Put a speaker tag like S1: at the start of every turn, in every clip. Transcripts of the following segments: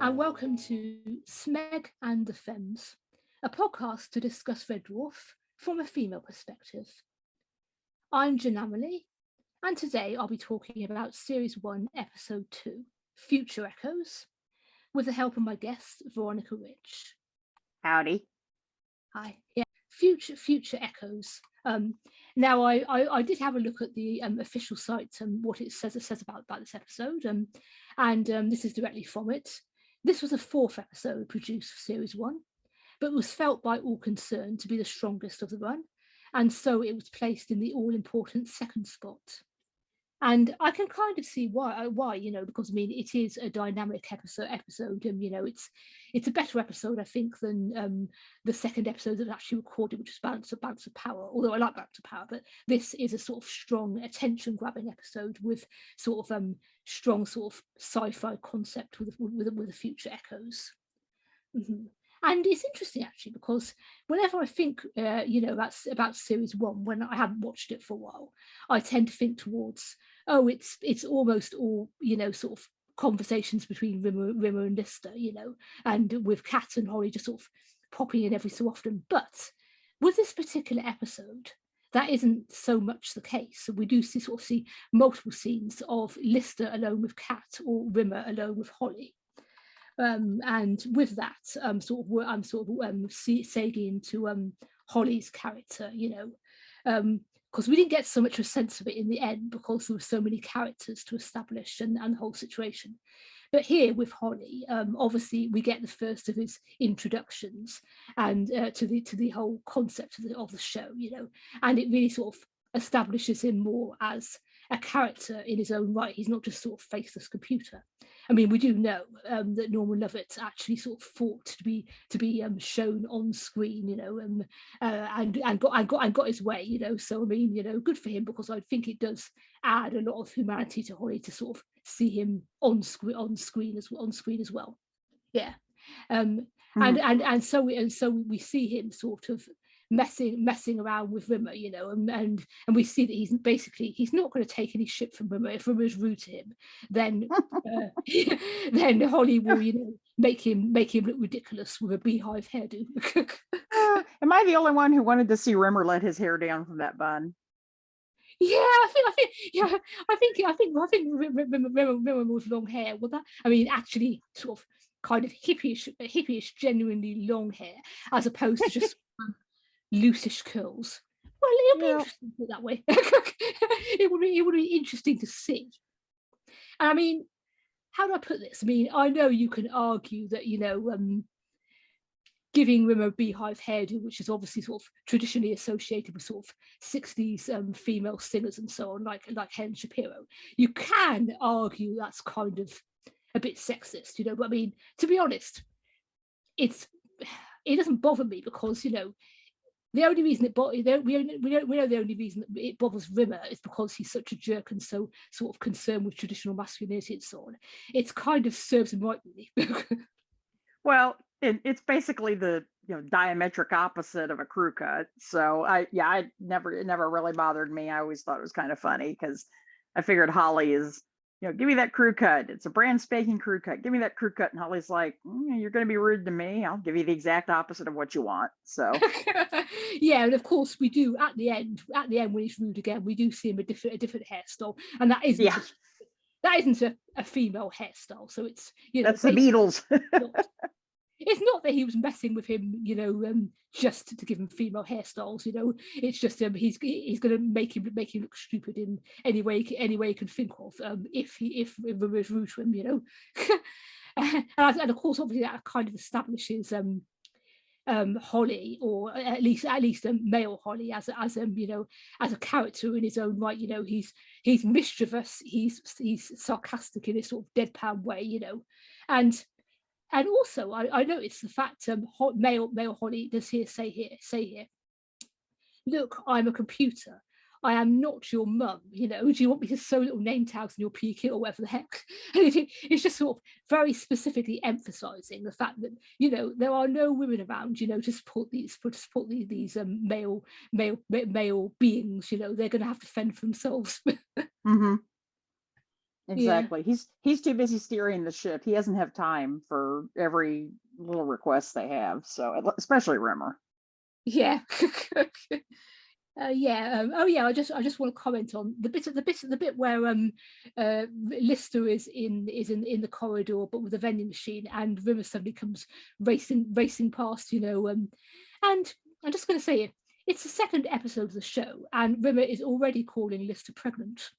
S1: and welcome to Smeg and the Femmes, a podcast to discuss Red Dwarf from a female perspective. I'm Janamali, and today I'll be talking about Series 1, Episode 2, Future Echoes, with the help of my guest, Veronica Rich.
S2: Howdy.
S1: Hi. Yeah, Future Echoes. Now, I did have a look at the official site and what it says about this episode, and this is directly from it. This was the fourth episode produced for Series 1, but was felt by all concerned to be the strongest of the run, and so it was placed in the all-important second spot. And I can kind of see why, because I mean it is a dynamic episode, and it's a better episode, I think, than the second episode that was actually recorded, which was Balance of Power. Although I like Balance of Power, but this is a sort of strong, attention-grabbing episode with sort of strong sort of sci-fi concept with the future echoes. Mm-hmm. And it's interesting actually because whenever I think, about Series 1, when I haven't watched it for a while, I tend to think towards, it's almost all, sort of conversations between Rimmer and Lister, and with Kat and Holly just sort of popping in every so often. But with this particular episode, that isn't so much the case. So we do see multiple scenes of Lister alone with Kat or Rimmer alone with Holly. And with that, I'm sort of segging into Holly's character, because we didn't get so much of a sense of it in the end because there were so many characters to establish and the whole situation. But here with Holly, obviously we get the first of his introductions and to the whole concept of the show, and it really sort of establishes him more as a character in his own right. He's not just sort of faceless computer. I mean, we do know that Norman Lovett actually sort of fought to be shown on screen, and got his way, So I mean, good for him because I think it does add a lot of humanity to Holly to sort of see him on screen as well. Yeah, and so we see him sort of messing around with Rimmer, and we see that he's not going to take any shit from Rimmer. If Rimmer is rude to him, then then Holly will, make him look ridiculous with a beehive hairdo.
S2: Am I the only one who wanted to see Rimmer let his hair down from that bun?
S1: Yeah, I think Rimmer with long hair. Well, that actually sort of kind of hippyish, genuinely long hair, as opposed to just loosish curls. Well, it'll be interesting to put it that way. it would be interesting to see. And I mean, how do I put this? I mean, I know you can argue that giving Rimmer a beehive hairdo, which is obviously sort of traditionally associated with sort of 60s female singers and so on, like Helen Shapiro, you can argue that's kind of a bit sexist, But I mean, to be honest, it doesn't bother me because the only reason we know the only reason that it bothers Rimmer is because he's such a jerk and so sort of concerned with traditional masculinity and so on. It's kind of serves him right, really.
S2: Well, it's basically the diametric opposite of a crew cut. So it never really bothered me. I always thought it was kind of funny because I figured Holly is, give me that crew cut. It's a brand spanking crew cut. Give me that crew cut. And Holly's like, you're going to be rude to me. I'll give you the exact opposite of what you want. So
S1: yeah, and of course we do at the end when he's rude again, we do see him a different hairstyle, and that isn't a female hairstyle. So it's
S2: that's the Beatles.
S1: It's not that he was messing with him, just to give him female hairstyles. It's just he's going to make him look stupid in any way he can think of. If Rimmer is rude to him, and of course, obviously, that kind of establishes Holly, or at least male Holly, as a character in his own right. He's mischievous. He's sarcastic in this sort of deadpan way. And also, I noticed the fact male Holly does say here, look, I'm a computer. I am not your mum. Do you want me to sew little name tags in your PQ or whatever the heck? And it's just sort of very specifically emphasising the fact that there are no women around. To support these male beings. They're going to have to fend for themselves.
S2: Mm-hmm.
S1: Yeah.
S2: exactly. He's too busy steering the ship. He doesn't have time for every little request they have. So especially Rimmer.
S1: Yeah. Yeah. Oh, yeah. I just want to comment on the bit where Lister is in the corridor, but with a vending machine, and Rimmer suddenly comes racing past. And I'm just going to say it. It's the second episode of the show, and Rimmer is already calling Lister pregnant.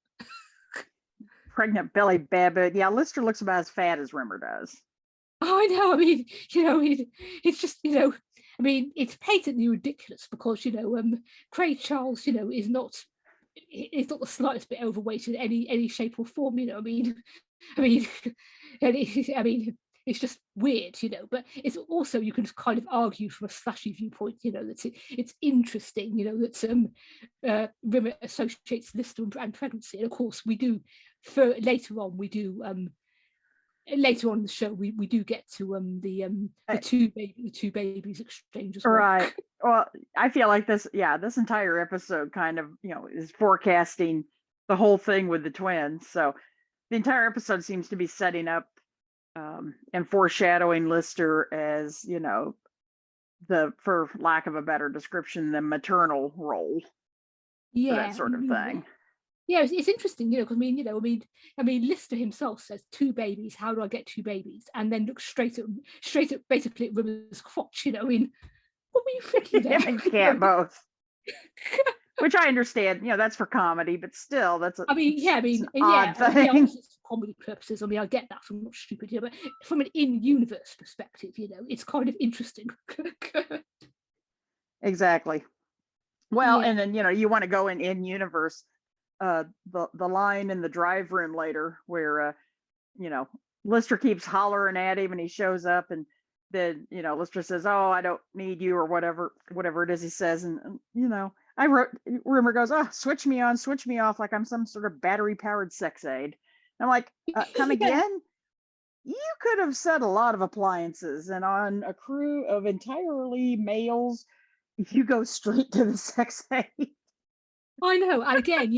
S2: Pregnant Billy Babbit. Yeah, Lister looks about as fat as Rimmer does.
S1: Oh, I know. I mean, it's just, I mean, it's patently ridiculous because, Craig Charles, is not the slightest bit overweight in any shape or form. I mean, I mean, it's just weird, But it's also, you can kind of argue from a slashy viewpoint, that it's interesting, Rimmer associates Lister and pregnancy, and of course we do. Later on, we do. Later on in the show, we do get to the two babies exchange as well.
S2: Right. Well, I feel like this entire episode kind of, is forecasting the whole thing with the twins. So the entire episode seems to be setting up and foreshadowing Lister as, for lack of a better description, the maternal role for that sort of thing.
S1: Yeah, it's interesting, because I mean, Lister himself says 2 babies. How do I get 2 babies? And then looks straight at basically at Rimmer's crotch. I mean, what were you thinking there?
S2: You can't both. Which I understand, that's for comedy, but still, that's an odd thing.
S1: For comedy purposes, I get that. I'm not stupid here, but from an in-universe perspective, it's kind of interesting.
S2: Exactly. Well, and then you want to go in universe. The line in the drive room later where Lister keeps hollering at him and he shows up, and then Lister says, "Oh, I don't need you," or whatever it is he says, and Rimmer goes, "Oh, switch me on, switch me off, like I'm some sort of battery powered sex aid." I'm like, come again? You could have said a lot of appliances, and on a crew of entirely males, you go straight to the sex aid.
S1: I know. And again,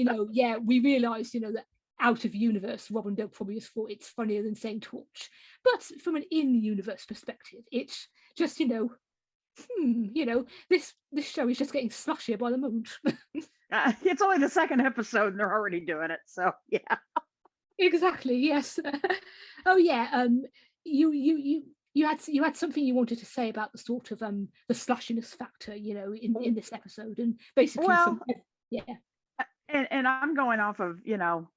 S1: we realise, that out of universe, Rob and Doug probably just thought it's funnier than saying torch. But from an in-universe perspective, it's just, this show is just getting slushier by the moment.
S2: It's only the second episode and they're already doing it. So yeah.
S1: Exactly. Yes. Oh yeah. You had something you wanted to say about the sort of the slushiness factor, in this episode, and basically yeah.
S2: And I'm going off of,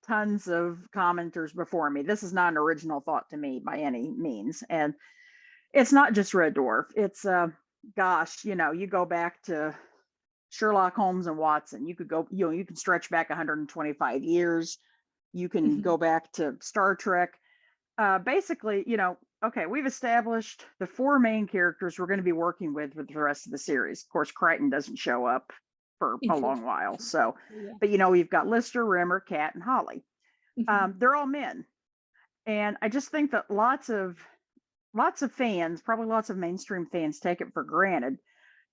S2: tons of commenters before me. This is not an original thought to me by any means. And it's not just Red Dwarf. It's, gosh, you go back to Sherlock Holmes and Watson. You could go, you can stretch back 125 years. You can go back to Star Trek. Basically, okay, we've established the 4 main characters we're going to be working with the rest of the series. Of course, Crichton doesn't show up for a long while. So, but we've got Lister, Rimmer, Kat, and Holly. They're all men. And I just think that lots of fans, probably lots of mainstream fans, take it for granted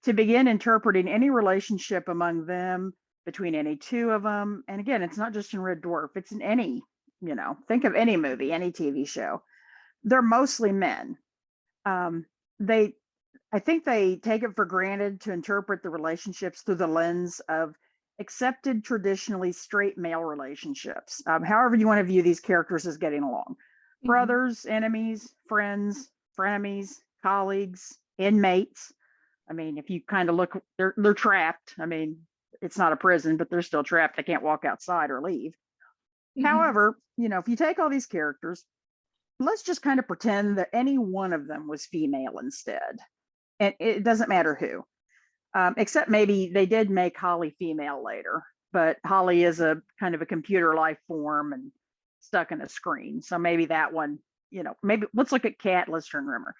S2: to begin interpreting any relationship among them, between any 2 of them. And again, it's not just in Red Dwarf, it's in any, think of any movie, any TV show. They're mostly men. I think they take it for granted to interpret the relationships through the lens of accepted traditionally straight male relationships. However you want to view these characters as getting along. Brothers, enemies, friends, frenemies, colleagues, inmates. I mean, if you kind of look, they're trapped. I mean, it's not a prison, but they're still trapped. They can't walk outside or leave. However, if you take all these characters, let's just kind of pretend that any one of them was female instead. And it doesn't matter who, except maybe they did make Holly female later, but Holly is a kind of a computer life form and stuck in a screen. So maybe that one, maybe let's look at Kat, Lister, and Rimmer.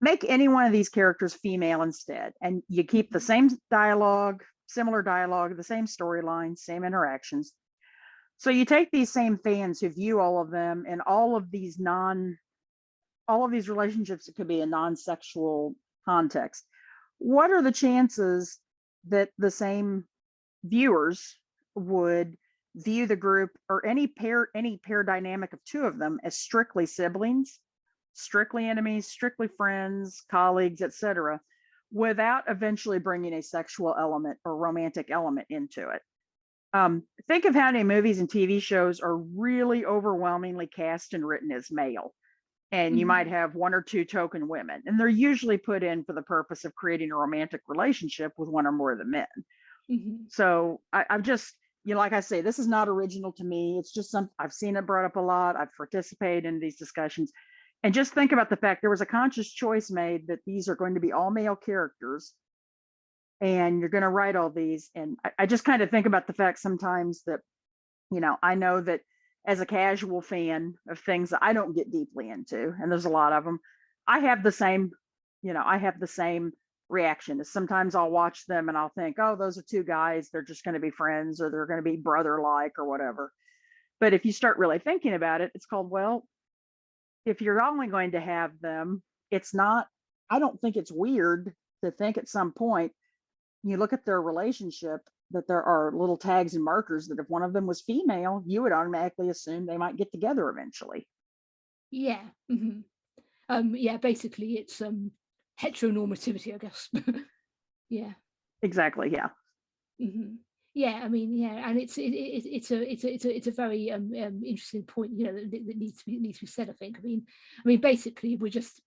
S2: Make any one of these characters female instead, and you keep the same dialogue, similar dialogue, the same storyline, same interactions. So you take these same fans who view all of them and all of these relationships that could be a non-sexual context. What are the chances that the same viewers would view the group or any pair dynamic of two of them as strictly siblings, strictly enemies, strictly friends, colleagues, etc., without eventually bringing a sexual element or romantic element into it. Think of how many movies and TV shows are really overwhelmingly cast and written as male. And you might
S1: Mhm.
S2: have one or two token women, and they're usually put in for the purpose of creating a romantic relationship with one or more of the men.
S1: Mhm.
S2: So I'm just, like I say, this is not original to me. It's just some I've seen it brought up a lot. I've participated in these discussions. And just think about the fact there was a conscious choice made that these are going to be all male characters and you're going to write all these. And I just kind of think about the fact sometimes that, I know that as a casual fan of things that I don't get deeply into, and there's a lot of them, I have the same, I have the same reaction. Sometimes I'll watch them and I'll think, oh, those are two guys. They're just going to be friends or they're going to be brother like or whatever. But if you start really thinking about it, it's called, well, if you're only going to have them, it's not, I don't think it's weird to think at some point you look at their relationship that there are little tags and markers that if one of them was female, you would automatically assume they might get together eventually.
S1: Yeah. Mhm. Yeah, basically it's heteronormativity, I guess. Yeah.
S2: Exactly. Yeah.
S1: Mhm. Yeah, I mean, yeah, and it's a very interesting point, that needs to be said. I think. I mean, basically, we're just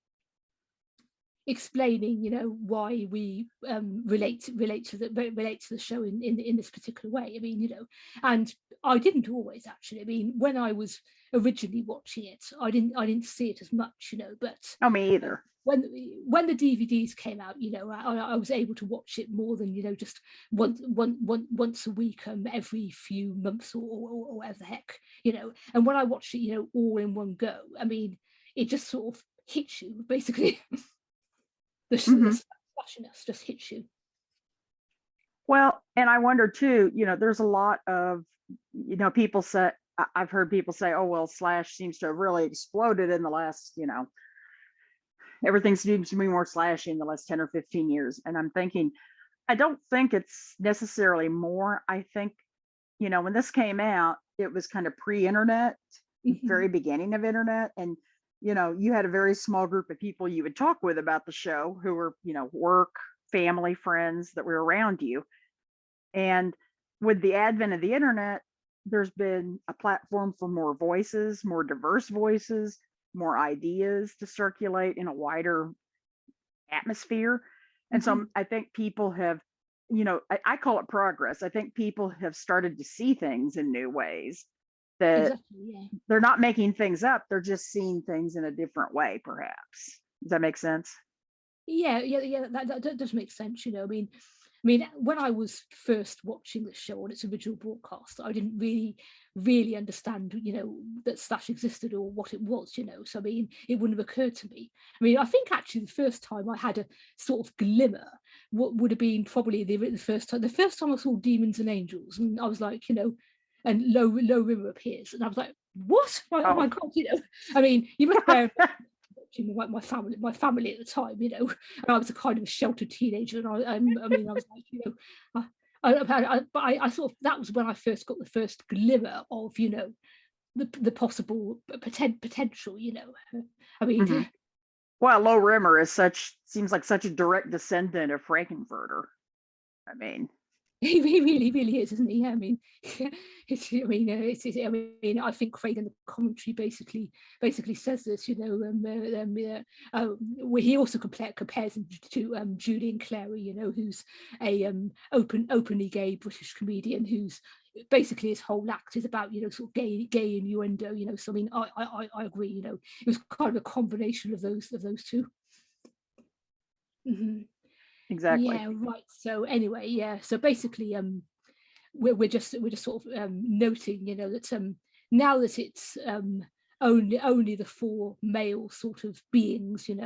S1: explaining, why we relate to the show in this particular way. I mean, and I didn't always actually. I mean, when I was originally watching it, I didn't see it as much, but
S2: Oh, me
S1: uh,
S2: either.
S1: when the DVDs came out, I was able to watch it more than just once a week, every few months or whatever the heck, And when I watched it, all in one go, I mean, it just sort of hits you basically. The
S2: Hmm.
S1: splashiness just hits you.
S2: Well, and I wonder too, there's a lot of, people say, I've heard people say, oh, well, Slash seems to have really exploded in the last, everything seems to be more slashy in the last 10 or 15 years. And I'm thinking, I don't think it's necessarily more. I think, when this came out, it was kind of pre-internet, very
S1: Mhm.
S2: beginning of internet. And, you had a very small group of people you would talk with about the show who were, work, family, friends that were around you. And with the advent of the internet, there's been a platform for more voices, more diverse voices, more ideas to circulate in a wider atmosphere. And so
S1: Mhm.
S2: I think people have, I call it progress. I think people have started to see things in new ways that
S1: Exactly, yeah.
S2: they're not making things up. They're just seeing things in a different way, perhaps. Does that make sense?
S1: Yeah, yeah, yeah, that does make sense, I mean, when I was first watching the show on its original broadcast, I didn't really understand, that Slash existed or what it was, So I mean, it wouldn't have occurred to me. I mean, I think actually the first time I had a sort of glimmer, what would have been probably the first time I saw Demons and Angels, and I was like, and Low River appears, and I was like, what? Oh my
S2: Oh,
S1: god, I mean, you must bear watching my family at the time, and I was a kind of a sheltered teenager, and I mean, I was like, but I sort of that was when I first got the first glimmer of, the possible potential, I
S2: hmm.
S1: mean,
S2: Well, Low Rimmer seems like such a direct descendant of Frankenfurter. I mean,
S1: he really is, isn't he? I mean, I mean, I think Craig in the commentary basically says this, where he also compares him to Julian Clary, who's a openly gay British comedian who's basically his whole act is about, sort of gay innuendo, So I mean, I agree, it was kind of a combination of those two. Mhm.
S2: exactly.
S1: Yeah, right. So anyway, yeah. So basically, we're just sort of noting, that now that it's only the four male sort of beings, and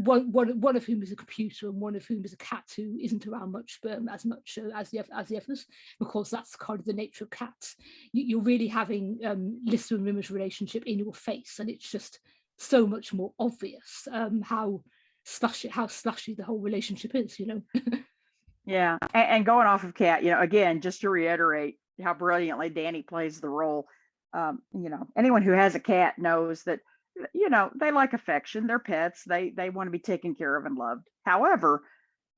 S1: one of whom is a computer and one of whom is a cat who isn't around much, as much as the others, because that's kind of the nature of cats. You're really having Lister and Rimmer's relationship in your face, and it's just so much more obvious how slushy the whole relationship is.
S2: Yeah, and going off of Kat, again, just to reiterate how brilliantly Danny plays the role. Anyone who has a cat knows that, they like affection. They're pets. They want to be taken care of and loved. However,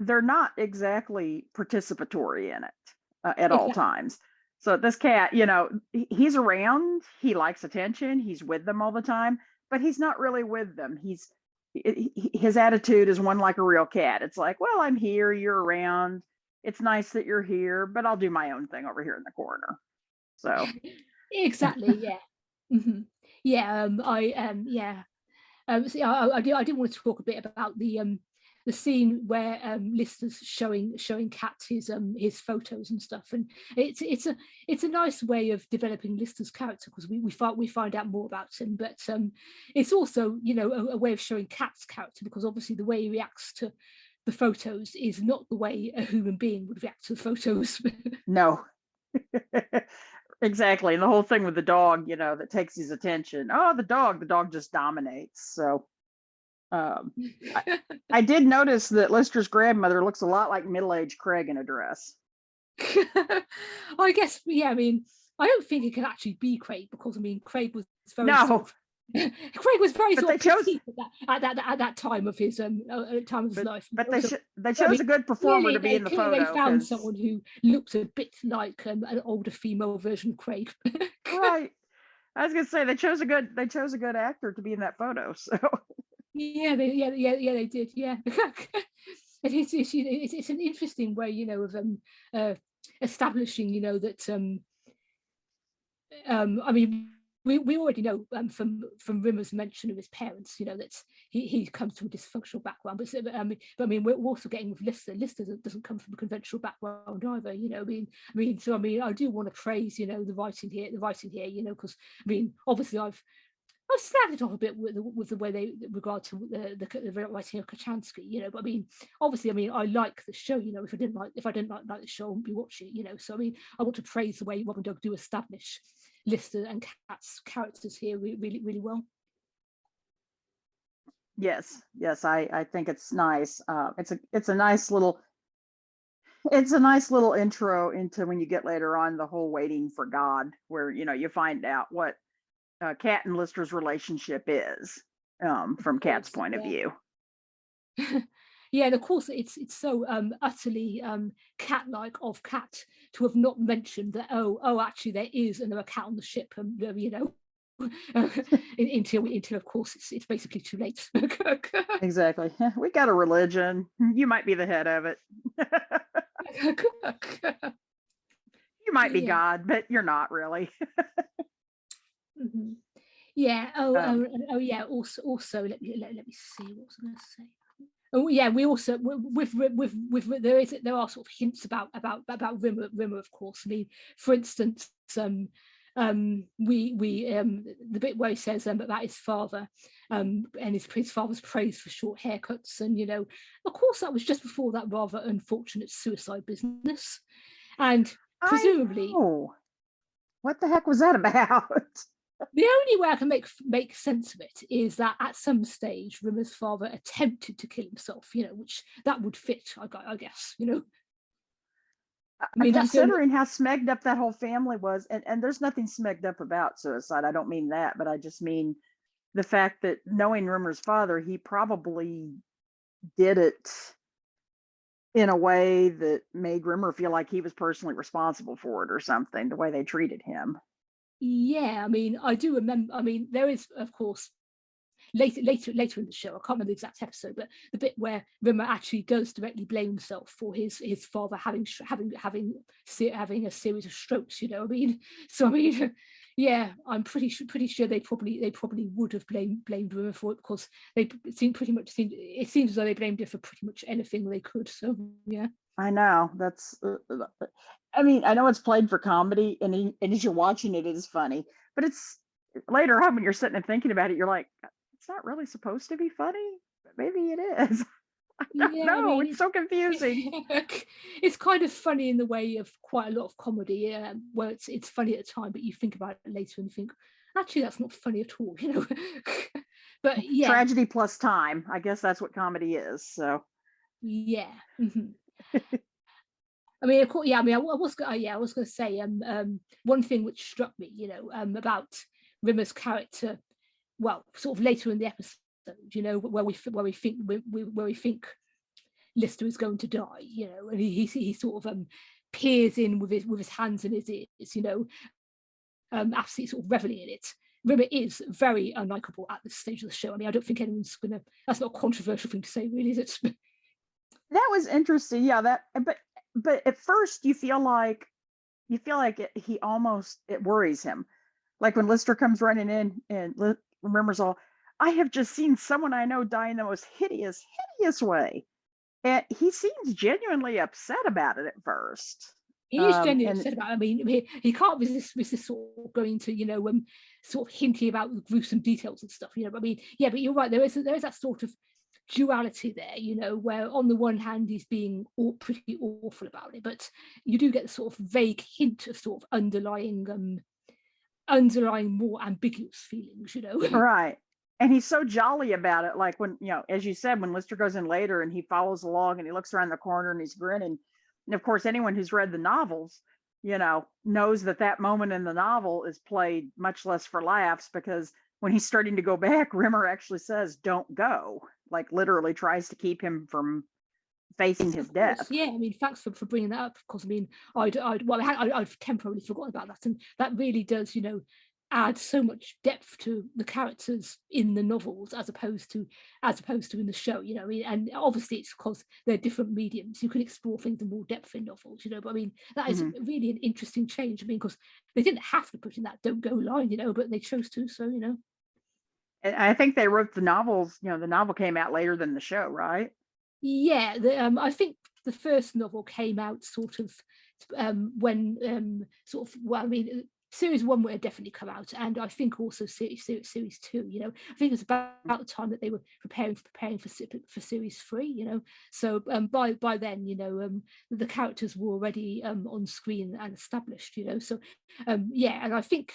S2: they're not exactly participatory in it at all
S1: Exactly.
S2: times. So this cat, he's around. He likes attention. He's with them all the time, but he's not really with them. His attitude is one like a real cat. It's like, well, I'm here, you're around. It's nice that you're here, but I'll do my own thing over here in the corner. So
S1: Exactly. Yeah. Hmm. Yeah. Yeah. See, I did want to talk a bit about the scene where Lister's showing Kat his photos and stuff, and it's a nice way of developing Lister's character, because we find out more about him, but it's also a way of showing Kat's character, because obviously the way he reacts to the photos is not the way a human being would react to the photos.
S2: no. Exactly. And the whole thing with the dog, that takes his attention. Oh, the dog just dominates. So I, I did notice that Lister's grandmother looks a lot like middle-aged Craig in a dress.
S1: I guess, yeah. I mean, I don't think it can actually be Craig, because I mean, Craig was very
S2: No,
S1: Craig was very
S2: but
S1: sort
S2: they
S1: of
S2: chose,
S1: petite at that time of his
S2: but
S1: life.
S2: but
S1: So,
S2: they
S1: I
S2: chose
S1: mean,
S2: a good performer to be in the
S1: clearly they
S2: photo
S1: found
S2: because
S1: someone who looked a bit like an older female version of Craig.
S2: right. I was gonna say they chose a good actor to be in that photo. So
S1: They did, yeah. And it's an interesting way, of establishing, that I mean, we already know from Rimmer's mention of his parents, that he comes from a dysfunctional background. But I mean, we're also getting with Lister. Lister doesn't come from a conventional background either. So I mean, I do want to praise, the writing here, because I mean, obviously I've slagged it off a bit with the way they regard to the writing of Kachansky, but I mean, obviously, I mean, I like the show, if I didn't like the show, I wouldn't be watching it, so I mean, I want to praise the way Rob and Doug do establish Lister and Kat's characters here really, really well.
S2: yes, I think it's nice. It's a nice little intro into when you get later on the whole waiting for God, where you find out what Kat and Lister's relationship is from
S1: Of
S2: Kat's
S1: course,
S2: point of
S1: yeah.
S2: view.
S1: Yeah, and of course it's so utterly cat-like of Kat to have not mentioned that, actually there is another cat on the ship, and until of course it's basically too late.
S2: Exactly. We got a religion. You might be the head of it. You might be
S1: Yeah.
S2: God, but you're not really.
S1: Hmm. Yeah.
S2: Um,
S1: Yeah. Also, let me see what was I going to say. Oh yeah, we also there are sort of hints about Rimmer, of course. I mean, for instance, we the bit where he says about his father, and his father's praise for short haircuts, and of course that was just before that rather unfortunate suicide business, and
S2: I
S1: presumably
S2: know. What the heck was that about?
S1: the only way I can make sense of it is that at some stage Rimmer's father attempted to kill himself, which that would fit, I guess. I mean, that's the only.
S2: Considering how smegged up that whole family was, and there's nothing smegged up about suicide. I don't mean that, but I just mean the fact that knowing Rimmer's father, he probably did it in a way that made Rimmer feel like he was personally responsible for it or something, the way they treated him.
S1: Yeah, I mean, I do remember. I mean, there is, of course, later in the show. I can't remember the exact episode, but the bit where Rimmer actually does directly blame himself for his father having a series of strokes. I mean, so I mean, yeah, I'm pretty sure they probably would have blamed Rimmer for it, because it seems as though they blamed him for pretty much anything they could. So yeah.
S2: I know that's. I mean, I know it's played for comedy, and as you're watching it, it is funny. But it's later on when you're sitting and thinking about it, you're like, it's not really supposed to be funny, but maybe it is. I don't
S1: Yeah, I
S2: know.
S1: mean,
S2: It's so confusing.
S1: it's kind of funny in the way of quite a lot of comedy, where it's funny at the time, but you think about it later and you think, actually, that's not funny at all. But yeah,
S2: Tragedy plus time. I guess that's what comedy is. So
S1: yeah. Mhm. I mean, of course, yeah. I mean, I was going to say, one thing which struck me, about Rimmer's character, well, sort of later in the episode, where we think Lister is going to die, and he sort of peers in with his hands in his ears, absolutely sort of reveling in it. Rimmer is very unlikable at this stage of the show. I mean, I don't think anyone's gonna. That's not a controversial thing to say, really, is it?
S2: That was interesting. Yeah, but at first you feel like he almost, it worries him. Like when Lister comes running in and remembers all, I have just seen someone I know die in the most hideous way. And he seems genuinely upset about it at first.
S1: He is genuinely
S2: And
S1: upset about it. I mean, he can't resist sort of going to, sort of hinting about the gruesome details and stuff, But I mean, yeah, but you're right. There is that sort of duality there, where on the one hand he's being pretty awful about it, but you do get the sort of vague hint of sort of underlying more ambiguous feelings,
S2: right. And he's so jolly about it. Like when, as you said, when Lister goes in later and he follows along and he looks around the corner and he's grinning. And of course, anyone who's read the novels, knows that moment in the novel is played much less for laughs, because when he's starting to go back, Rimmer actually says, "Don't go," like literally tries to keep him from facing his death.
S1: Yeah, I mean, thanks for bringing that up, because I mean, I've temporarily forgotten about that, and that really does, add so much depth to the characters in the novels as opposed to in the show. I mean, and obviously it's because they're different mediums. You can explore things in more depth in novels, but I mean, that is really an interesting change. I mean, because they didn't have to put in that "don't go" line, but they chose to. So
S2: And I think they wrote the novels. The novel came out later than the show, right?
S1: Yeah, I think the first novel came out sort of when sort of, well, I mean, series 1 would have definitely come out, and I think also series 2. I think it was about the time that they were preparing for series 3. So by then, the characters were already on screen and established. So yeah, and I think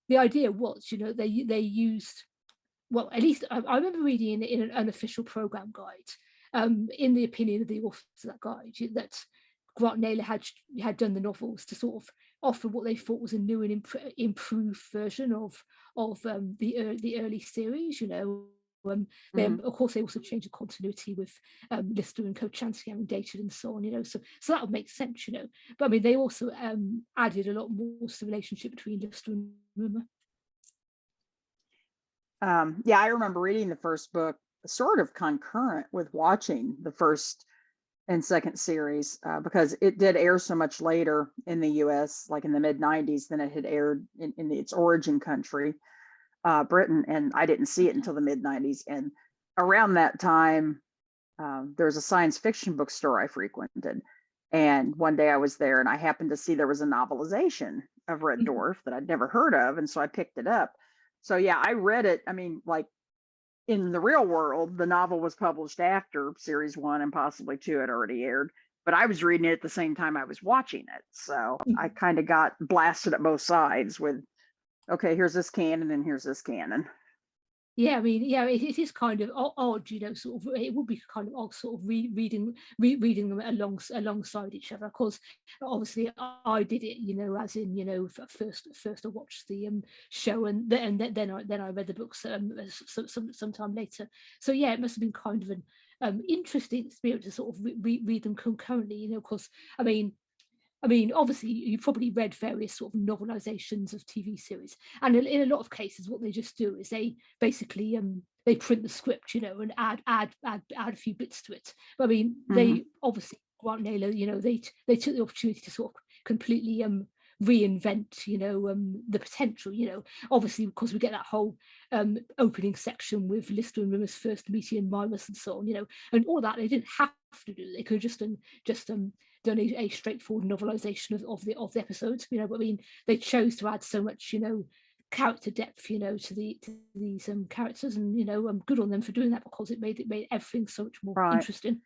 S1: the idea was, they used, well, at least I remember reading in an unofficial program guide, in the opinion of the authors of that guide, that Grant Naylor had done the novels to sort of offer what they thought was a new and improved version of the early series. Then of course they also changed the continuity with Lister and Kochanski having dated and so on. So that would make sense. But I mean, they also added a lot more to the relationship between Lister and Rimmer.
S2: Yeah, I remember reading the first book sort of concurrent with watching the first and second series, because it did air so much later in the US, like in the mid 90s, than it had aired in its origin country, Britain. And I didn't see it until the mid 90s. And around that time, there was a science fiction bookstore I frequented. And one day I was there and I happened to see there was a novelization of Red Dwarf that I'd never heard of. And so I picked it up. So yeah, I read it. I mean, like, in the real world, the novel was published after series 1 and possibly 2 had already aired, but I was reading it at the same time I was watching it. So I kind of got blasted at both sides with, okay, here's this canon and here's this canon.
S1: Yeah, I mean, yeah, it is kind of odd, sort of. It would be kind of odd, sort of reading them alongside each other. Of course, obviously, I did it, as in, first I watched the show, and then I read the books sometime later. So yeah, it must have been kind of an interesting experience to sort of read them concurrently. Of course, I mean, obviously, you've probably read various sort of novelizations of TV series, and in a lot of cases, what they just do is they basically they print the script, and add a few bits to it. But I mean, they obviously, Grant Naylor, they took the opportunity to sort of completely reinvent, the potential. Obviously, because we get that whole opening section with Lister and Rimmer's first meeting in Mimas and so on, and all that they didn't have to do. They could have just done a straightforward novelization of the episodes, but I mean, they chose to add so much, character depth, to these characters, and I'm good on them for doing that, because it made everything so much more interesting.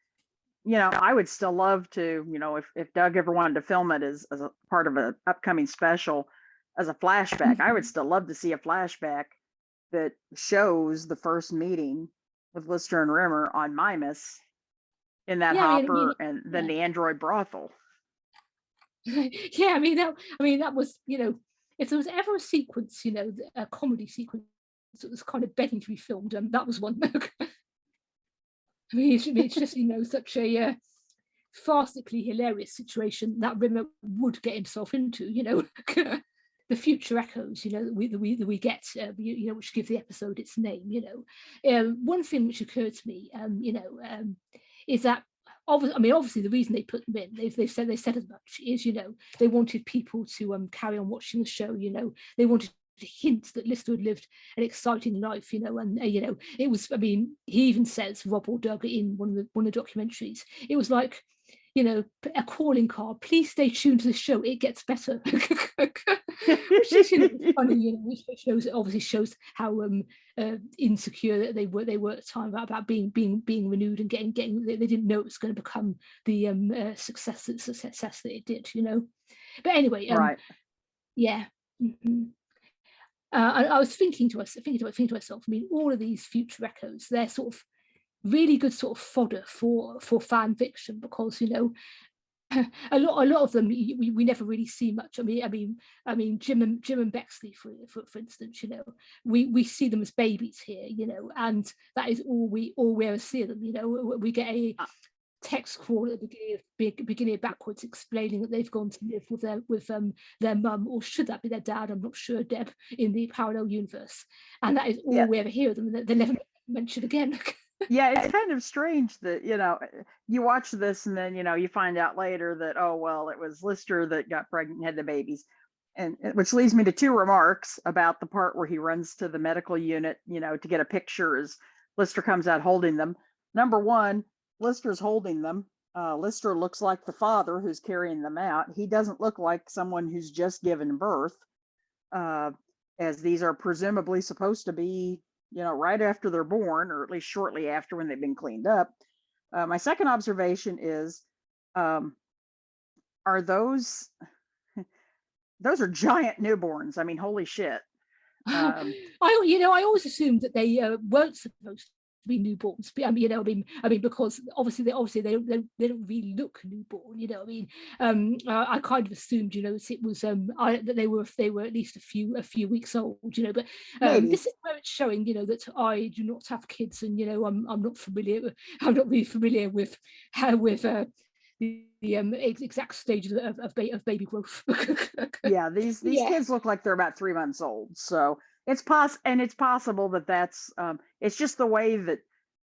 S2: I would still love to, if Doug ever wanted to film it as a part of an upcoming special as a flashback, I would still love to see a flashback that shows the first meeting with Lister and Rimmer on Mimas in that hopper, and then the android brothel.
S1: Yeah, I mean that was, you know, if there was ever a sequence, you know, a comedy sequence that was kind of begging to be filmed, that was one. It's just, you know, such a farcically hilarious situation that Rimmer would get himself into, you know. The future echoes, you know, that we get, you know, which give the episode its name, you know. One thing which occurred to me, you know, is that obviously the reason they put them in, they said as much, is, you know, they wanted people to carry on watching the show, you know, they wanted to hint that Lister had lived an exciting life, you know, and you know, it was, I mean, he even says, Rob or Doug, in one of the documentaries, it was like, you know, a calling card, please stay tuned to the show, it gets better. Which is, you know, funny, you know, which shows, obviously shows how insecure they were at the time about being renewed and getting they didn't know it was going to become the success that it did, you know. But anyway,
S2: Right.
S1: yeah. Mm-hmm. I was thinking to myself, I mean, all of these future echoes, they're sort of really good sort of fodder for fan fiction, because, you know, a lot of them we never really see much. I mean Jim and Bexley, for instance, you know, we see them as babies here, you know, and that is all we ever see of them. You know, we get a text crawl at the beginning of Backwards explaining that they've gone to live with their mum, or should that be their dad? I'm not sure, Deb, in the parallel universe, and that is all we ever hear of them. They never mentioned again.
S2: Yeah, it's kind of strange that, you know, you watch this and then, you know, you find out later that, oh, well, it was Lister that got pregnant and had the babies. And which leads me to two remarks about the part where he runs to the medical unit, you know, to get a picture as Lister comes out holding them. Number one, Lister's holding them. Lister looks like the father who's carrying them out. He doesn't look like someone who's just given birth, as these are presumably supposed to be, you know, right after they're born, or at least shortly after, when they've been cleaned up. My second observation is, are those are giant newborns. I mean, holy shit.
S1: I always assumed that they weren't supposed to be newborns. I mean, you know, I mean, because obviously they don't really look newborn. You know, I mean, I kind of assumed, you know, it was that they were at least a few weeks old. You know, but this is where it's showing, you know, that I do not have kids, and, you know, I'm not really familiar with how the exact stages of baby growth.
S2: Yeah, these kids look like they're about 3 months old, so it's possible that that's it's just the way that,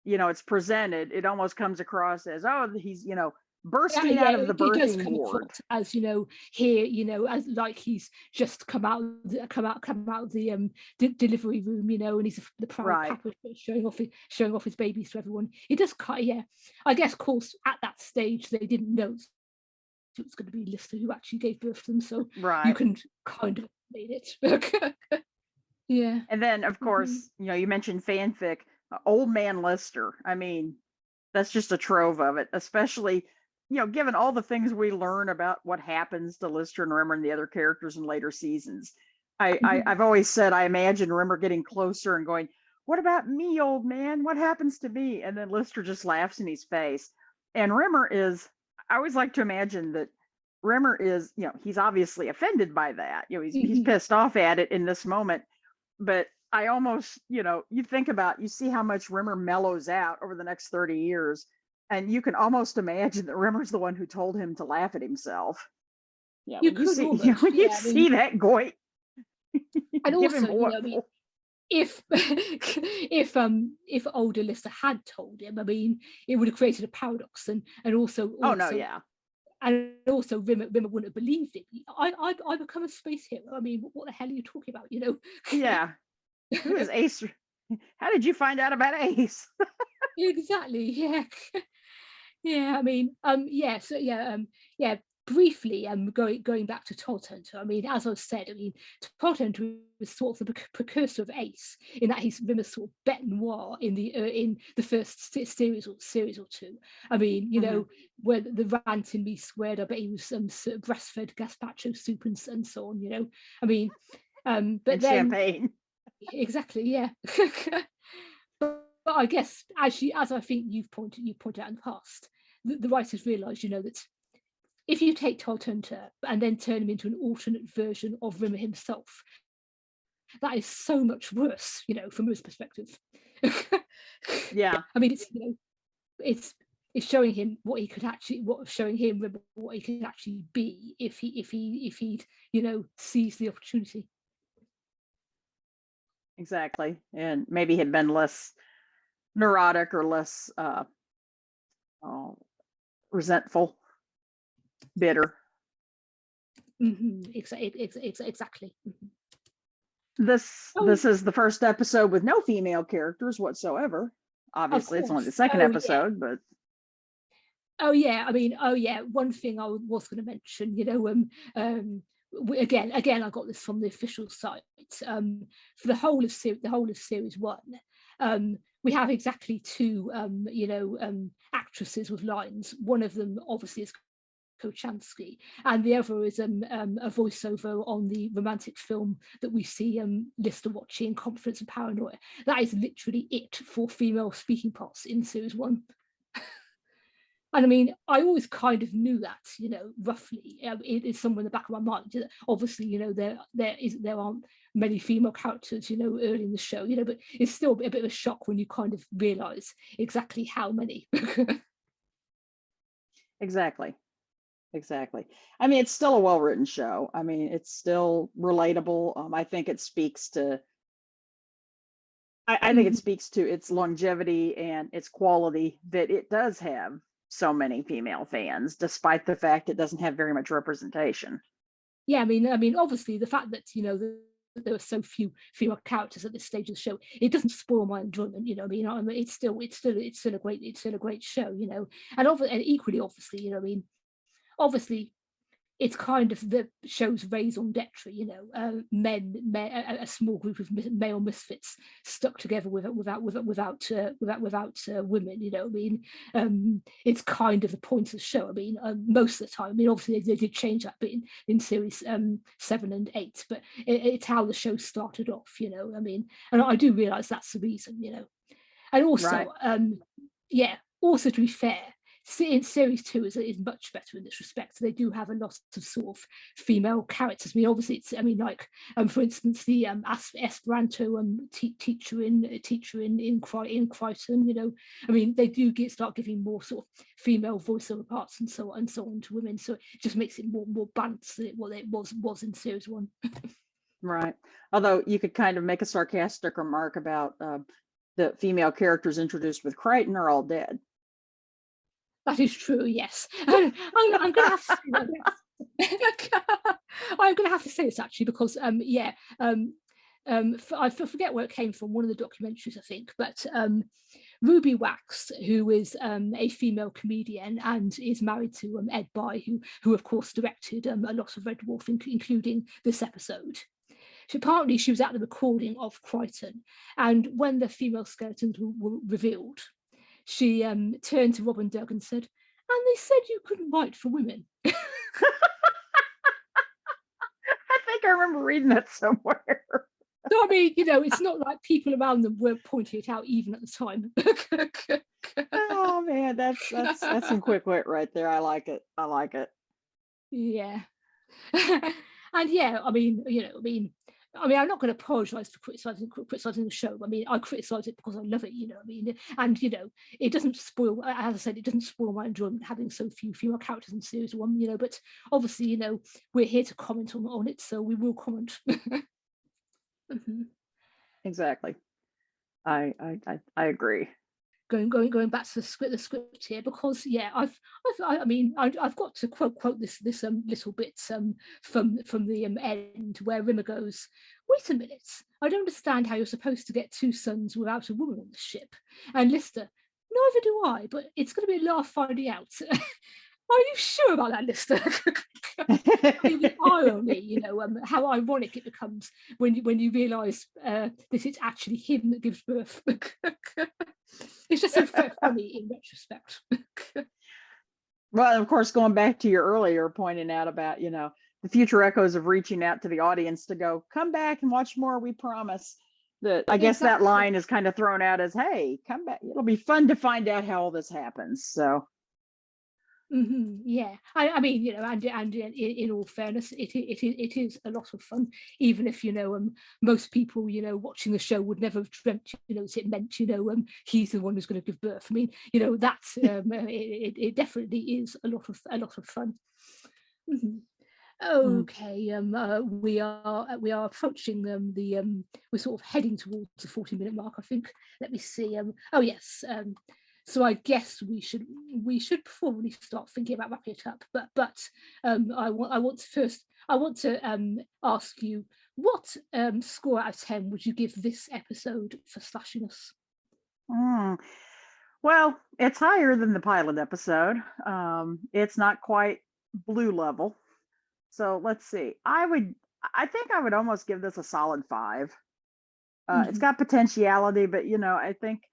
S2: you know, it's presented. It almost comes across as, oh, he's, you know, bursting out of the birthing ward,
S1: as, you know, here, you know, as like he's just come out of the delivery room, you know, and he's the proud papa showing off his babies to everyone. It does I guess, of course, at that stage they didn't know it was going to be Lister who actually gave birth to them, so you can kind of made it. Yeah.
S2: And then, of course, you know, you mentioned fanfic, Old Man Lister. I mean, that's just a trove of it, especially, you know, given all the things we learn about what happens to Lister and Rimmer and the other characters in later seasons. I've always said I imagine Rimmer getting closer and going, "What about me, old man? What happens to me?" And then Lister just laughs in his face. And Rimmer is, I always like to imagine that Rimmer is, you know, he's obviously offended by that. You know, he's pissed off at it in this moment. But I almost, you know, you see how much Rimmer mellows out over the next 30 years. And you can almost imagine that Rimmer's the one who told him to laugh at himself. Yeah, when you see that going,
S1: and also, you know, I mean, if older Lister had told him, I mean, it would have created a paradox, and also and also Rimmer wouldn't have believed it. I become a space hero. I mean, what the hell are you talking about? You know?
S2: Yeah. Who is Ace? How did you find out about Ace?
S1: Exactly. Yeah. Yeah. I mean, briefly, going back to Todd Hunter. I mean, as I've said, I mean, Todd Hunter was sort of the precursor of Ace, in that he's Rimmer's sort of bête noir in the first series or two. I mean, you know, where the rant in Me Squared, I bet he was some sort of breastfed gazpacho soup and so on. You know, I mean, but
S2: and
S1: then
S2: champagne.
S1: Exactly, yeah. but I guess, as I think you've pointed out in the past, the writers realised, you know, that if you take Todd Hunter and then turn him into an alternate version of Rimmer himself, that is so much worse, from his perspective.
S2: Yeah,
S1: I mean, it's showing him what he could actually, what he could actually be if he'd seize the opportunity.
S2: exactly. And maybe had been less neurotic or less resentful, bitter.
S1: Exactly.
S2: This is the first episode with no female characters whatsoever. Obviously, it's only the second episode, but
S1: one thing I was going to mention, again, I got this from the official site. For the whole of series 1, we have exactly 2 actresses with lines. One of them obviously is Kochansky, and the other is a voiceover on the romantic film that we see Lister watching, Confidence and Paranoia. That is literally it for female speaking parts in series 1. And I mean, I always kind of knew that, roughly. It is somewhere in the back of my mind. Obviously, there aren't many female characters, early in the show, but it's still a bit of a shock when you kind of realise exactly how many.
S2: Exactly. I mean, it's still a well-written show. I mean, it's still relatable. I think it speaks to. I think it speaks to its longevity and its quality that it does have so many female fans, despite the fact it doesn't have very much representation.
S1: Yeah, I mean, obviously the fact that there are so few female characters at this stage of the show, it doesn't spoil my enjoyment. It's still a great show. And equally, obviously, obviously it's kind of the show's raison d'etre, men, a small group of male misfits stuck together without women. It's kind of the point of the show. I mean, most of the time, I mean, obviously they did change that bit in series 7 and 8, but it's how the show started off. I mean, and I do realise that's the reason. And also,
S2: right.
S1: Also to be fair, in series 2 is much better in this respect. They do have a lot of sort of female characters. I mean, obviously, for instance, the Esperanto teacher in Crichton. I mean, they do start giving more sort of female voiceover parts and so on to women. So it just makes it more balanced than what it was in series 1.
S2: Right. Although you could kind of make a sarcastic remark about the female characters introduced with Crichton are all dead.
S1: That is true, yes. I'm going to have to say I'm going to have to say this actually because I forget where it came from, one of the documentaries I think, but Ruby Wax, who is a female comedian and is married to Ed Bye, who of course directed a lot of Red Dwarf, including this episode. Apparently she was at the recording of Crichton, and when the female skeletons were revealed, she turned to Rob and Doug and said, "And they said you couldn't write for women."
S2: I think I remember reading that somewhere.
S1: So I mean, it's not like people around them were pointing it out even at the time.
S2: Oh man, that's some quick wit right there. I like it.
S1: Yeah. And yeah, I mean, I'm not going to apologise for criticising the show. I mean, I criticise it because I love it, I mean, and it doesn't spoil. As I said, it doesn't spoil my enjoyment having so few female characters in series 1. But obviously, we're here to comment on it, so we will comment.
S2: Exactly. I agree.
S1: Going back to the script here, because I've got to quote this little bit from the end where Rimmer goes, "Wait a minute, I don't understand how you're supposed to get 2 sons without a woman on the ship." And Lister, "Neither do I, but it's going to be a laugh finding out." Are you sure about that, Lister? I mean, the irony, how ironic it becomes when you realise this is actually him that gives birth. It's just so funny in retrospect.
S2: Well, of course, going back to your earlier pointing out about, the future echoes of reaching out to the audience to go, come back and watch more, we promise. I guess that line is kind of thrown out as, hey, come back. It'll be fun to find out how all this happens. So
S1: Yeah, I mean, and in all fairness, it is a lot of fun, even if most people watching the show would never have dreamt that it meant he's the one who's going to give birth. I mean, that's it definitely is a lot of fun. Mhm.
S2: Mm.
S1: Okay, we are approaching we're sort of heading towards the 40-minute mark, I think. Let me see. Oh yes. So I guess we should probably start thinking about wrapping it up. But I want to first ask you, what score out of 10 would you give this episode for slashiness?
S2: Mm. Well, it's higher than the pilot episode. It's not quite blue level. So let's see. I think I would almost give this a solid 5. It's
S1: Mhm.
S2: got potentiality, but I think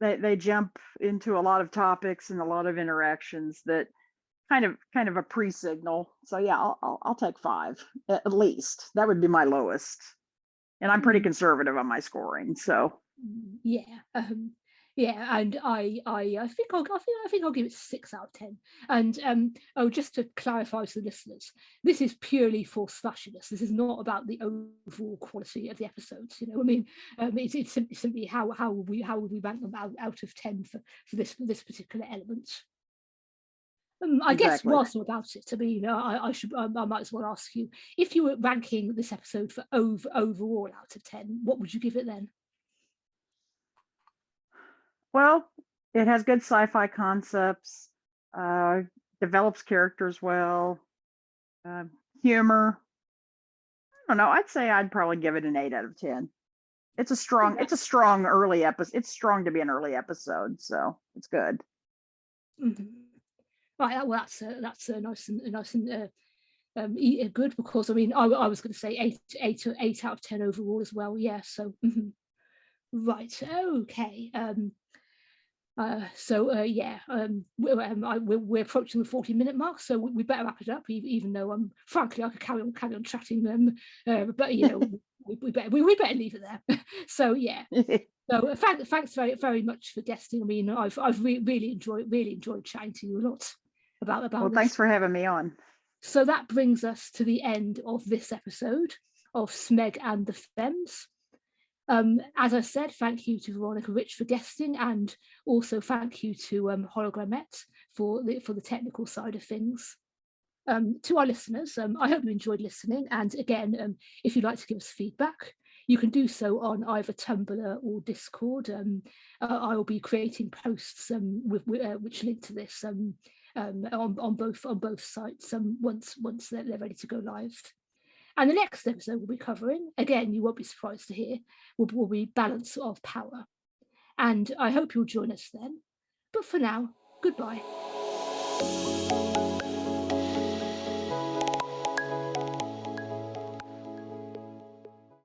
S2: they jump into a lot of topics and a lot of interactions that kind of a pre-signal. So yeah, I'll take 5 at least. That would be my lowest. And I'm pretty
S1: Mm.
S2: conservative on my scoring. So
S1: Yeah, yeah, and I think I'll give it 6 out of 10. And oh, just to clarify to the listeners, this is purely for slashiness. This is not about the overall quality of the episodes. I mean, it's simply how would we rank them out of 10 for this particular element. I guess
S2: exactly.
S1: whilst we're about it, I mean, I might as well ask you, if you were ranking this episode for overall out of 10, what would you give it then?
S2: Well, it has good sci-fi concepts, uh, develops characters well, uh, humor. I don't know. I'd say I'd probably give it an 8 out of 10. It's a strong early episode. It's strong to be an early episode, so it's good.
S1: Mhm. Right, well, that's nice and good, because I mean I was going to say 8 out of 10 overall as well. Yeah, so right, okay. Yeah, we're approaching the 40-minute mark, so we better wrap it up. Even though frankly I could carry on chatting, but we better leave it there. So yeah. So thanks very much for guesting. I mean, I've really enjoyed chatting to you a lot
S2: Well,
S1: about
S2: thanks
S1: this.
S2: for having me on.
S1: So that brings us to the end of this episode of Smeg and the Femmes. As I said, thank you to Veronica Rich for guesting, and also thank you to Hologramette for the technical side of things. To our listeners, I hope you enjoyed listening. And again, if you'd like to give us feedback, you can do so on either Tumblr or Discord. I will be creating posts which link to this on both sites once they're ready to go live. And the next episode we'll be covering, again, you won't be surprised to hear, will be Balance of Power. And I hope you'll join us then. But for now, goodbye.